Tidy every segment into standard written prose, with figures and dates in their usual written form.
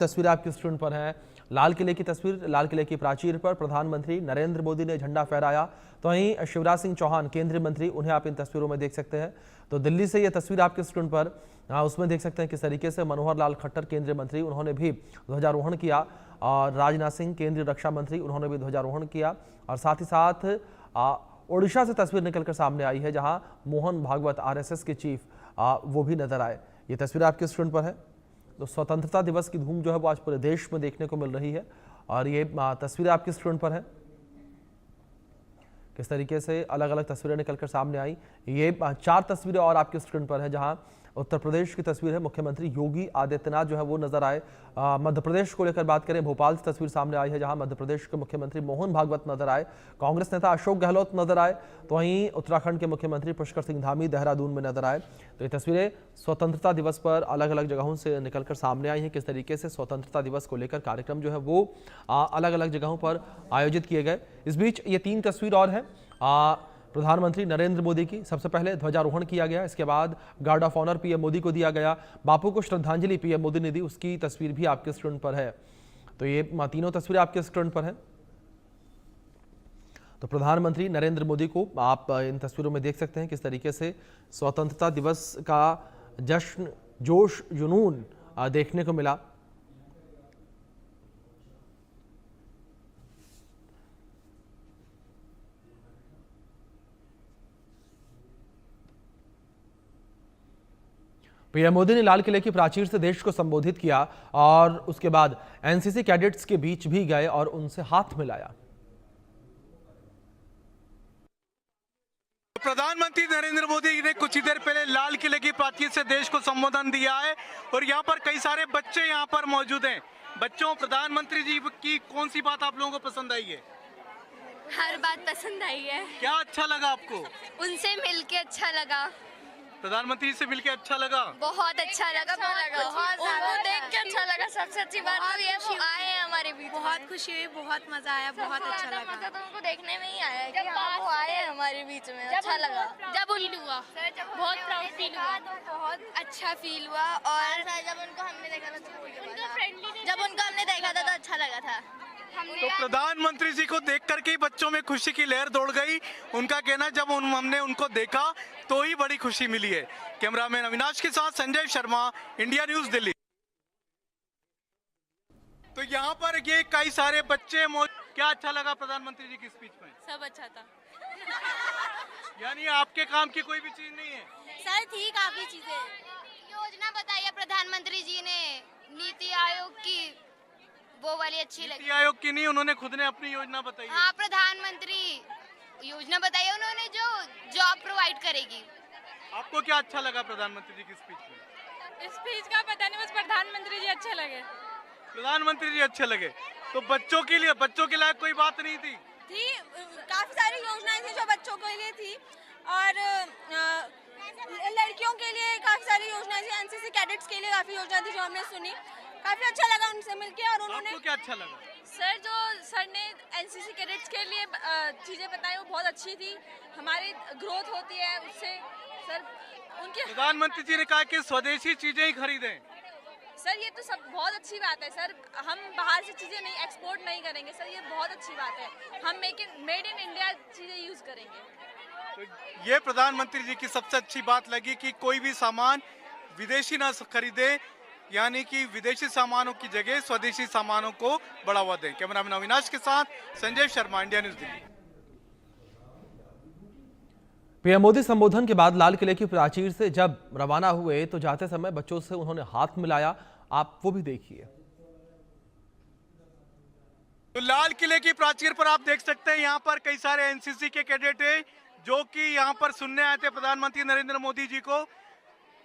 तस्वीर आपकी स्क्रीन पर है। लाल किले की तस्वीर, लाल किले की प्राचीर पर प्रधानमंत्री नरेंद्र मोदी ने झंडा फहराया, तो वहीं शिवराज सिंह चौहान केंद्रीय मंत्री, उन्हें आप इन तस्वीरों में देख सकते हैं। तो दिल्ली से ये तस्वीर आपकी स्क्रीन पर, उसमें देख सकते हैं किस तरीके से मनोहर लाल खट्टर केंद्रीय मंत्री, उन्होंने भी ध्वजारोहण किया, और राजनाथ सिंह केंद्रीय रक्षा मंत्री, उन्होंने भी ध्वजारोहण किया। और साथ ही साथ ओडिशा से तस्वीर निकलकर सामने आई है, जहां मोहन भागवत आरएसएस के चीफ वो भी नजर आए। ये तस्वीर आपकी स्क्रीन पर है। तो स्वतंत्रता दिवस की धूम जो है वो आज पूरे देश में देखने को मिल रही है, और ये तस्वीर आपकी स्क्रीन पर है। किस तरीके से अलग अलग तस्वीरें निकलकर सामने आई। ये 4 तस्वीरें और आपकी स्क्रीन पर है, जहां उत्तर प्रदेश की तस्वीर है, मुख्यमंत्री योगी आदित्यनाथ जो है वो नजर आए। मध्य प्रदेश को लेकर बात करें, भोपाल से तस्वीर सामने आई है, जहां मध्य प्रदेश के मुख्यमंत्री मोहन भागवत नजर आए, कांग्रेस नेता अशोक गहलोत नजर आए, तो वहीं उत्तराखंड के मुख्यमंत्री पुष्कर सिंह धामी देहरादून में नजर आए। तो ये तस्वीरें स्वतंत्रता दिवस पर अलग अलग जगहों से निकलकर सामने आई हैं। किस तरीके से स्वतंत्रता दिवस को लेकर कार्यक्रम जो है वो अलग अलग जगहों पर आयोजित किए गए। इस बीच ये 3 तस्वीर और हैं प्रधानमंत्री नरेंद्र मोदी की। सबसे पहले ध्वजारोहण किया गया, इसके बाद guard of honour PM Modi को दिया गया, बापू को श्रद्धांजलि पीएम मोदी ने दी, उसकी तस्वीर भी आपके स्क्रीन पर है। तो ये तीनों तस्वीरें आपके स्क्रीन पर हैं। तो प्रधानमंत्री नरेंद्र मोदी को आप इन तस्वीरों में देख सकते हैं किस तरीके से स्वतंत्रता दिवस का जश्न, जोश, जुनून देखने को मिला। पीएम मोदी ने लाल किले की प्राचीर से देश को संबोधित किया, और उसके बाद एनसीसी कैडेट्स के बीच भी गए और उनसे हाथ मिलाया। प्रधानमंत्री नरेंद्र मोदी ने कुछ ही देर पहले लाल किले की प्राचीर से देश को संबोधन दिया है, और यहाँ पर कई सारे बच्चे यहाँ पर मौजूद हैं। बच्चों, प्रधानमंत्री जी की कौन सी बात आप लोगों को पसंद आई है? हर बात पसंद आई है। क्या अच्छा लगा आपको? उनसे मिलके अच्छा लगा। प्रधानमंत्री से मिलके अच्छा लगा? बहुत अच्छा लगा, उनको देख के अच्छा लगा। सबसे अच्छी बात तो ये वो आए हैं हमारे बीच। बहुत खुशी हुई, बहुत मजा आया, बहुत अच्छा लगा। मजा तो उनको देखने में ही आया कि हाँ वो आए हैं हमारे बीच में। अच्छा लगा, जब फील हुआ, बहुत प्राउड फील हुआ, तो बहुत अच्छा फील हुआ। और जब उनको हमने देखा था जब उनको हमने देखा था तो अच्छा लगा था। तो प्रधानमंत्री जी को देख करके ही बच्चों में खुशी की लहर दौड़ गई। उनका कहना, जब हमने उनको देखा तो ही बड़ी खुशी मिली है। कैमरामैन अविनाश के साथ संजय शर्मा, इंडिया न्यूज, दिल्ली। तो यहाँ पर ये कई सारे बच्चे क्या अच्छा लगा प्रधानमंत्री जी की स्पीच में? सब अच्छा था। यानी आपके काम की कोई भी चीज नहीं है? सर थी काफी चीजें। योजना बताई है प्रधानमंत्री जी ने, नीति आयोग की, वो वाली अच्छी लगी। नीति आयोग की नहीं, उन्होंने खुद ने अपनी योजना बताई है। हाँ, प्रधानमंत्री योजना बताई है उन्होंने जो जॉब प्रोवाइड करेगी। आपको क्या अच्छा लगा प्रधानमंत्री जी की स्पीच में? स्पीच का पता नहीं, बस प्रधानमंत्री जी अच्छे लगे। प्रधानमंत्री जी अच्छे लगे। तो बच्चों के लायक कोई बात नहीं थी? काफी सारी योजनाएं थी जो बच्चों के लिए थी, और लड़कियों के लिए काफी सारी योजनाएं थी, एनसीसी कैडेट्स के लिए काफी योजना थी जो हमने सुनी। काफी अच्छा लगा उनसे मिलके। और उन्होंने, आपको क्या अच्छा लगा? सर जो सर ने एनसीसी कैडेट्स के लिए चीजें बताई वो बहुत अच्छी थी। हमारी ग्रोथ होती है उससे। सर उनके प्रधानमंत्री जी ने कहा कि स्वदेशी चीजें ही खरीदें। सर ये तो सब बहुत अच्छी बात है। सर हम बाहर से चीजें नहीं एक्सपोर्ट नहीं करेंगे सर, ये बहुत अच्छी बात है। हम मेड इन इंडिया चीजें यूज करेंगे। तो ये प्रधानमंत्री जी की सबसे अच्छी बात लगी कि कोई भी सामान विदेशी ना खरीदे, यानी कि विदेशी सामानों की जगह स्वदेशी सामानों को बढ़ावा दें। कैमरामैन अविनाश के साथ Sanjay Sharma, India news, Delhi. PM Modi संबोधन के बाद लाल किले की प्राचीर से जब रवाना हुए तो जाते समय बच्चों से उन्होंने हाथ मिलाया, आप वो भी देखिए। तो लाल किले की प्राचीर पर आप देख सकते हैं, यहाँ पर कई सारे एनसीसी के कैडेट हैं जो कि यहाँ पर सुनने आए थे प्रधानमंत्री नरेंद्र मोदी जी को।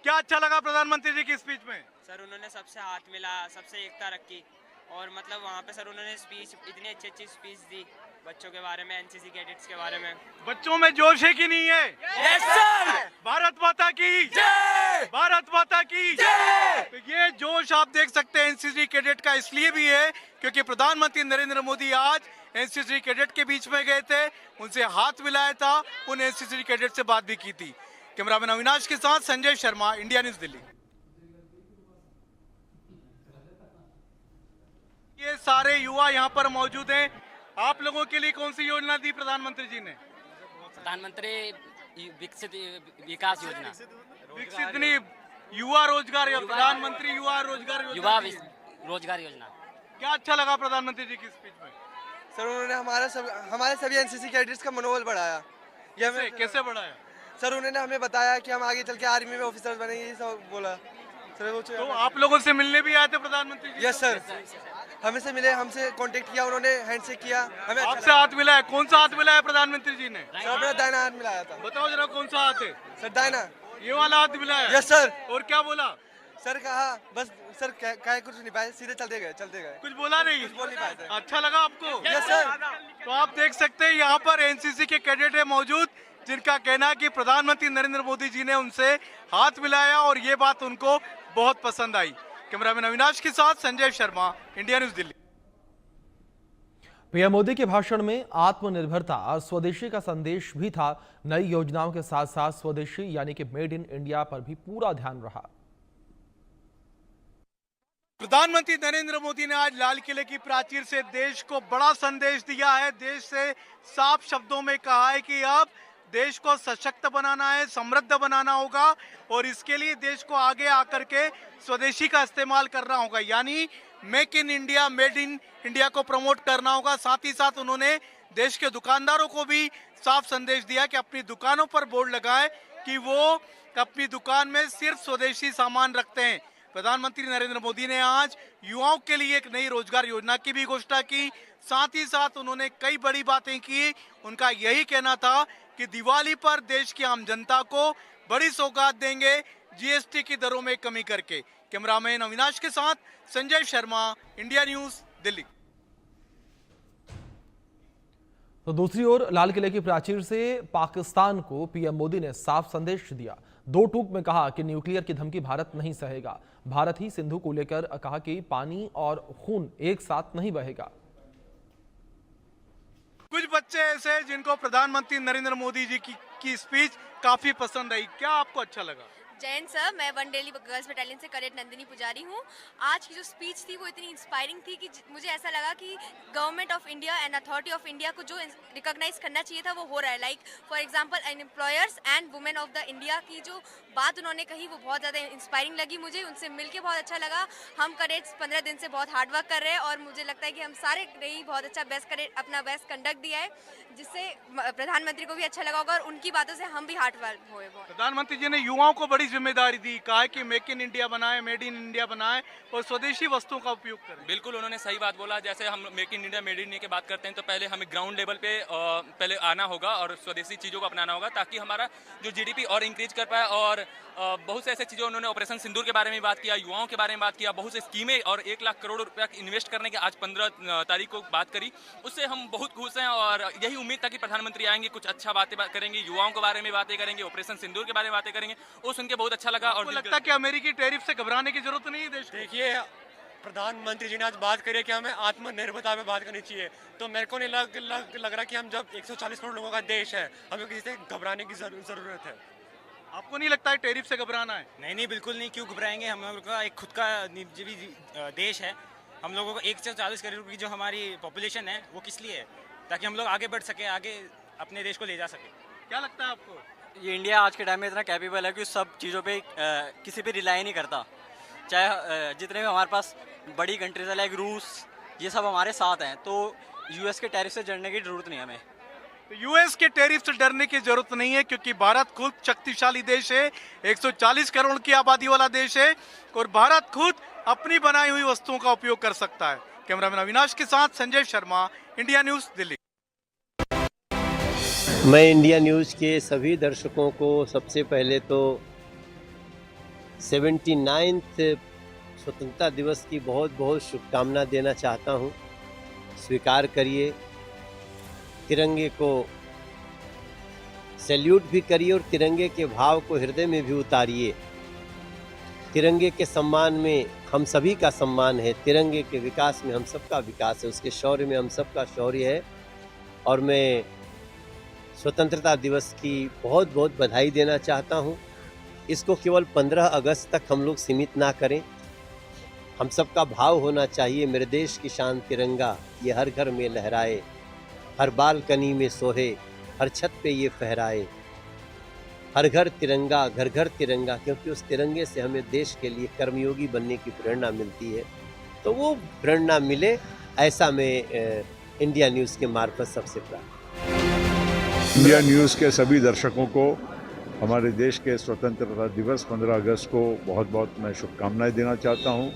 क्या अच्छा लगा प्रधानमंत्री जी की स्पीच में? सर उन्होंने सबसे हाथ मिलाया, सबसे एकता रखी, और मतलब वहाँ पे सर उन्होंने स्पीच, इतनी अच्छी स्पीच दी बच्चों के बारे में, एनसीसी कैडेट्स के बारे में। बच्चों में जोश है कि नहीं है? Yes sir. भारत माता की जय, भारत माता की जय। तो ये जोश आप देख सकते हैं एनसीसी कैडेट का इसलिए भी है क्योंकि प्रधानमंत्री नरेंद्र मोदी आज एनसीसी कैडेट के बीच में गए थे, उनसे हाथ मिलाया था, उन एनसीसी कैडेट से बात भी की थी। कैमरामैन अविनाश के साथ संजय शर्मा, इंडिया न्यूज, दिल्ली। सारे युवा यहाँ पर मौजूद हैं। आप लोगों के लिए कौन सी योजना दी प्रधानमंत्री जी ने? प्रधानमंत्री विकसित विकास योजना, विकसित नहीं, युवा रोजगार योजना, प्रधानमंत्री युवा रोजगार युवा योजना। रोजगार योजना। क्या अच्छा लगा प्रधानमंत्री जी की स्पीच में? सर उन्होंने हमारे सभी एनसीसी कैडेट्स का मनोबल बढ़ाया। ये हमें कैसे बढ़ाया? सर उन्होंने हमें बताया कि हम आगे चल के आर्मी में ऑफिसर बनेंगे, ये सब बोला सर। वो तो आप लोगों से मिलने भी आए थे प्रधानमंत्री जी? यस सर, हमें से मिले, हमसे कांटेक्ट किया, उन्होंने हैंडशेक किया, हमें आपसे हाथ मिला है? कौन सा हाथ मिला है प्रधानमंत्री जी ने? सर अपना दाहिना हाथ मिलाया था। बताओ जरा कौन सा हाथ है? सर दाहिना, ये वाला हाथ मिला है? Yes sir. और क्या बोला? सर कहा बस सर कहे कुछ नहीं पाए, सीधे चलते गए। कुछ बोला नहीं? कुछ बोल नहीं पाए थे। अच्छा लगा आपको? Yes sir. तो आप देख सकते हैं यहाँ पर एनसीसी के कैडेट है मौजूद, जिनका कहना है कि प्रधानमंत्री नरेंद्र मोदी जी ने उनसे हाथ मिलाया और ये बात उनको बहुत पसंद आई। कैमरामैन अविनाश के साथ Sanjay Sharma, India news Delhi. PM Modi के भाषण में आत्मनिर्भरता और स्वदेशी का संदेश भी था। नई योजनाओं के साथ साथ स्वदेशी यानी कि मेड इन इंडिया पर भी पूरा ध्यान रहा। प्रधानमंत्री नरेंद्र मोदी ने आज लाल किले की प्राचीर से देश को बड़ा संदेश दिया है। देश से साफ शब्दों में कहा है कि अब देश को सशक्त बनाना है, समृद्ध बनाना होगा और इसके लिए देश को आगे आकर के स्वदेशी का इस्तेमाल करना होगा, यानी make in India, made in India को प्रमोट करना होगा। साथ ही साथ उन्होंने देश के दुकानदारों को भी साफ संदेश दिया कि अपनी दुकानों पर बोर्ड लगाएं कि वो अपनी दुकान में सिर्फ स्वदेशी सामान रखते हैं। प्रधानमंत्री नरेंद्र मोदी ने आज युवाओं के लिए एक नई रोजगार योजना की भी घोषणा की। साथ ही साथ उन्होंने कई बड़ी बातें की। उनका यही कहना था कि दिवाली पर देश की आम जनता को बड़ी सौगात देंगे, जीएसटी की दरों में कमी करके। कैमरामैन अविनाश के साथ संजय शर्मा, इंडिया न्यूज दिल्ली। तो दूसरी ओर लाल किले की प्राचीर से पाकिस्तान को पीएम मोदी ने साफ संदेश दिया। दो टूक में कहा कि न्यूक्लियर की धमकी भारत नहीं सहेगा। भारत ही सिंधु को लेकर कहा कि पानी और खून एक साथ नहीं बहेगा। कुछ बच्चे ऐसे हैं जिनको प्रधानमंत्री नरेंद्र मोदी जी की स्पीच काफी पसंद आई। क्या आपको अच्छा लगा? जैन सर, मैं वन डेली गर्ल्स बटालियन से कैडेट नंदिनी पुजारी हूँ। आज की जो स्पीच थी वो इतनी इंस्पायरिंग थी कि मुझे ऐसा लगा कि government of India and authority of India को जो रिकॉग्नाइज करना चाहिए था वो हो रहा है। Like for example employers and women of the India की जो बात उन्होंने कही वो बहुत ज़्यादा इंस्पायरिंग लगी मुझे। उनसे मिलके बहुत अच्छा लगा। हम कैडेट्स 15 दिन से बहुत हार्ड वर्क कर रहे हैं और मुझे लगता है कि हम सारे ही बहुत अच्छा अपना बेस्ट कंडक्ट दिया है, जिससे प्रधानमंत्री को भी अच्छा लगा होगा और उनकी बातों से हम भी हार्ड वर्क हुए। प्रधानमंत्री जी ने युवाओं को बड़ी जिम्मेदारी दी, कहा है कि मेक इन इंडिया बनाए, मेड इन इंडिया बनाए और स्वदेशी वस्तुओं का उपयोग करें। बिल्कुल, उन्होंने सही बात बोला। जैसे हम make in India, made in India की बात करते हैं तो पहले हमें ग्राउंड लेवल पे पहले आना होगा और स्वदेशी चीज़ों को अपनाना होगा ताकि हमारा जो जीडीपी और इंक्रीज कर पाए। और बहुत से ऐसे चीज़ें उन्होंने ऑपरेशन सिंदूर के बारे में बात किया, युवाओं के बारे में बात किया, बहुत से स्कीमें और 1 लाख करोड़ रुपया इन्वेस्ट करने की आज 15 तारीख को बात करी। उससे हम बहुत खुश हैं और यही उम्मीद था कि प्रधानमंत्री आएंगे, कुछ अच्छा बातें करेंगे, युवाओं के बारे में बातें करेंगे, ऑपरेशन सिंदूर के बारे में बातें करेंगे। वो सुन के बहुत अच्छा लगा। और लगता है कि अमेरिकी टैरिफ से घबराने की जरूरत नहीं है देश को। देखिए, प्रधानमंत्री जी ने आज बात करी कि हमें आत्मनिर्भरता पे बात करनी चाहिए, तो मेरे को नहीं लग रहा कि हम जब 140 करोड़ लोगों का देश है, हमें किसी से घबराने की जरूरत है। आपको नहीं लगता है टैरिफ से घबराना है? नहीं, बिल्कुल नहीं। क्यों घबराएंगे? हम लोगों का एक खुद का निजी देश है। हम लोगों को 140 करोड़ की जो हमारी पॉपुलेशन है वो किस लिए है? ताकि हम लोग आगे बढ़ सके, आगे अपने देश को ले जा सके। क्या लगता है आपको? ये इंडिया आज के टाइम में इतना कैपेबल है कि सब चीज़ों पे किसी पे रिलाई नहीं करता। चाहे जितने भी हमारे पास बड़ी कंट्रीज है लाइक रूस, ये सब हमारे साथ हैं, तो यूएस के टैरिफ से जड़ने की जरूरत नहीं हमें। तो यूएस के टैरिफ से डरने की जरूरत नहीं है क्योंकि भारत खुद शक्तिशाली देश है, 140 करोड़ की आबादी वाला देश है और भारत खुद अपनी बनाई हुई वस्तुओं का उपयोग कर सकता है। कैमरामैन अविनाश के साथ संजय शर्मा, इंडिया न्यूज दिल्ली। मैं इंडिया न्यूज़ के सभी दर्शकों को सबसे पहले तो 79th स्वतंत्रता दिवस की बहुत बहुत शुभकामना देना चाहता हूं। स्वीकार करिए, तिरंगे को सैल्यूट भी करिए और तिरंगे के भाव को हृदय में भी उतारिए। तिरंगे के सम्मान में हम सभी का सम्मान है, तिरंगे के विकास में हम सबका विकास है, उसके शौर्य में हम सबका शौर्य है। और मैं स्वतंत्रता दिवस की बहुत बहुत बधाई देना चाहता हूं। इसको केवल 15 अगस्त तक हम लोग सीमित ना करें। हम सबका भाव होना चाहिए, मेरे देश की शान तिरंगा, ये हर घर में लहराए, हर बालकनी में सोहे, हर छत पे ये फहराए। हर घर तिरंगा, घर घर तिरंगा, क्योंकि उस तिरंगे से हमें देश के लिए कर्मयोगी बनने की प्रेरणा मिलती है। तो वो प्रेरणा मिले, ऐसा मैं इंडिया न्यूज़ के मार्फत सबसे प्रार्थना। इंडिया न्यूज़ के सभी दर्शकों को हमारे देश के स्वतंत्रता दिवस 15 अगस्त को बहुत बहुत मैं शुभकामनाएं देना चाहता हूं।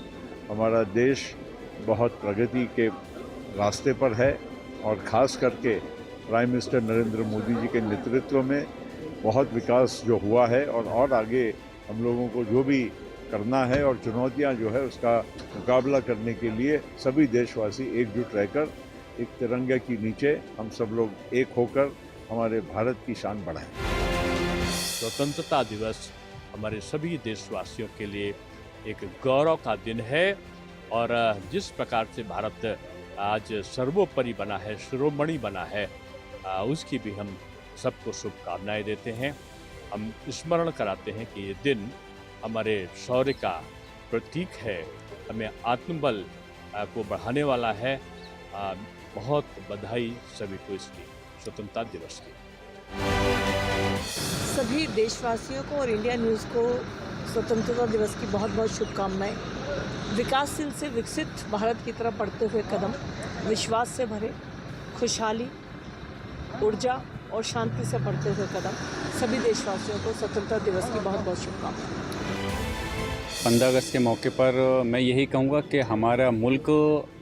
हमारा देश बहुत प्रगति के रास्ते पर है और ख़ास करके प्राइम मिनिस्टर नरेंद्र मोदी जी के नेतृत्व में बहुत विकास जो हुआ है और आगे हम लोगों को जो भी करना है और चुनौतियां जो है उसका मुकाबला करने के लिए सभी देशवासी एकजुट रहकर एक तिरंगे के नीचे हम सब लोग एक होकर हमारे भारत की शान बढ़ाएं। स्वतंत्रता दिवस हमारे सभी देशवासियों के लिए एक गौरव का दिन है और जिस प्रकार से भारत आज सर्वोपरि बना है, शिरोमणि बना है, उसकी भी हम सबको शुभकामनाएं देते हैं। हम स्मरण कराते हैं कि ये दिन हमारे शौर्य का प्रतीक है, हमें आत्मबल को बढ़ाने वाला है। बहुत बधाई सभी को इसकी स्वतंत्रता दिवस की। सभी देशवासियों को और इंडिया न्यूज़ को स्वतंत्रता दिवस की बहुत बहुत शुभकामनाएं। विकासशील से विकसित भारत की तरफ बढ़ते हुए कदम, विश्वास से भरे, खुशहाली, ऊर्जा और शांति से बढ़ते हुए कदम, सभी देशवासियों को स्वतंत्रता दिवस की बहुत बहुत शुभकामनाएं। 15 अगस्त के मौके पर मैं यही कहूँगा कि हमारा मुल्क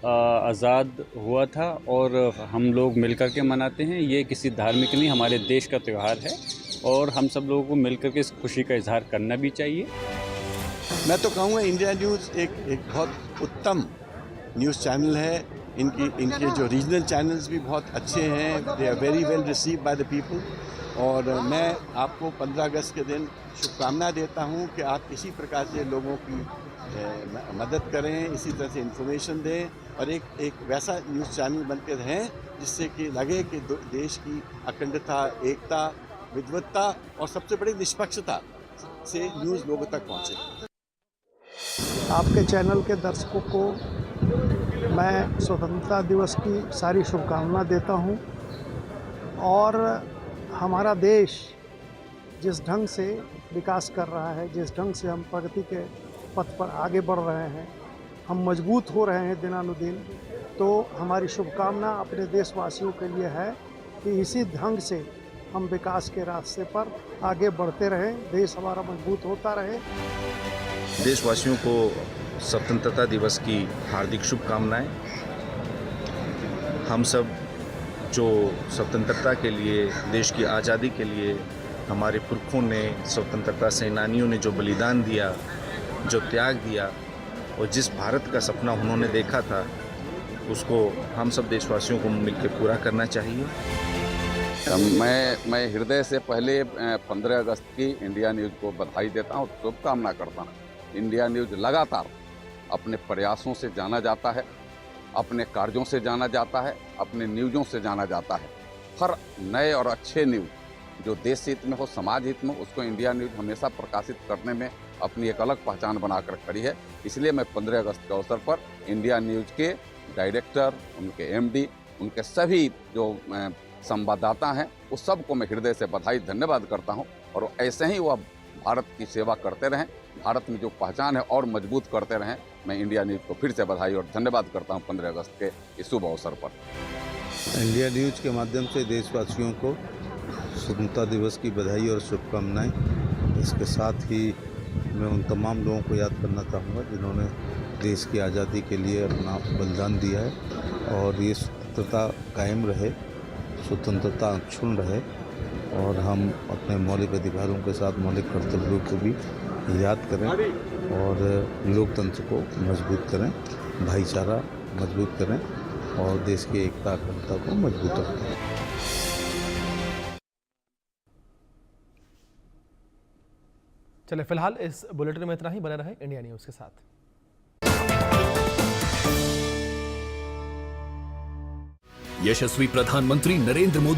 आज़ाद हुआ था और हम लोग मिलकर के मनाते हैं। ये किसी धार्मिक नहीं, हमारे देश का त्यौहार है और हम सब लोगों को मिलकर के इस खुशी का इजहार करना भी चाहिए। मैं तो कहूँगा इंडिया न्यूज़ एक बहुत उत्तम न्यूज़ चैनल है। इनके जो रीजनल चैनल्स भी बहुत अच्छे हैं। They are very well received by the people. और मैं आपको 15 अगस्त के दिन शुभकामना देता हूं कि आप इसी प्रकार से लोगों की मदद करें, इसी तरह से इन्फॉर्मेशन दें और एक वैसा न्यूज़ चैनल बनकर रहें जिससे कि लगे कि देश की अखंडता, एकता, विविधता और सबसे बड़ी निष्पक्षता से न्यूज़ लोगों तक पहुंचे। आपके चैनल के दर्शकों को मैं स्वतंत्रता दिवस की सारी शुभकामना देता हूं और हमारा देश जिस ढंग से विकास कर रहा है, जिस ढंग से हम प्रगति के पथ पर आगे बढ़ रहे हैं, हम मजबूत हो रहे हैं दिनानुदिन, तो हमारी शुभकामना अपने देशवासियों के लिए है कि इसी ढंग से हम विकास के रास्ते पर आगे बढ़ते रहें, देश हमारा मजबूत होता रहे। देशवासियों को स्वतंत्रता दिवस की हार्दिक शुभकामनाएं। हम सब जो स्वतंत्रता के लिए, देश की आज़ादी के लिए हमारे पुरखों ने, स्वतंत्रता सेनानियों ने जो बलिदान दिया, जो त्याग दिया और जिस भारत का सपना उन्होंने देखा था, उसको हम सब देशवासियों को मिलकर पूरा करना चाहिए। मैं हृदय से पहले 15 अगस्त की इंडिया न्यूज़ को बधाई देता हूँ, शुभकामना करता हूँ। इंडिया न्यूज़ लगातार अपने प्रयासों से जाना जाता है, अपने कार्यों से जाना जाता है, अपने न्यूज़ों से जाना जाता है। हर नए और अच्छे न्यूज़ जो देश हित में हो, समाज हित में, उसको इंडिया न्यूज़ हमेशा प्रकाशित करने में अपनी एक अलग पहचान बनाकर खड़ी है। इसलिए मैं 15 अगस्त के अवसर पर इंडिया न्यूज़ के डायरेक्टर, उनके MD, उनके सभी जो संवाददाता हैं, उस सबको मैं हृदय से बधाई, धन्यवाद करता हूँ और ऐसे ही वह भारत की सेवा करते रहें, भारत में जो पहचान है और मजबूत करते रहें। मैं इंडिया न्यूज़ को फिर से बधाई और धन्यवाद करता हूं 15 अगस्त के इस शुभ अवसर पर। इंडिया न्यूज़ के माध्यम से देशवासियों को स्वतंत्रता दिवस की बधाई और शुभकामनाएं। इसके साथ ही मैं उन तमाम लोगों को याद करना चाहूँगा जिन्होंने देश की आज़ादी के लिए अपना बलिदान दिया है और ये स्वतंत्रता कायम रहे, स्वतंत्रता अक्षुण्ण रहे और हम अपने मौलिक अधिकारों के साथ मौलिक कर्तव्यों को भी याद करें और लोकतंत्र को मजबूत करें, भाईचारा मजबूत करें और देश की एकता अखंडता को मजबूत रखें। चलिए फिलहाल इस बुलेटिन में इतना ही। बने रहे इंडिया न्यूज़ के साथ। यशस्वी प्रधानमंत्री नरेंद्र मोदी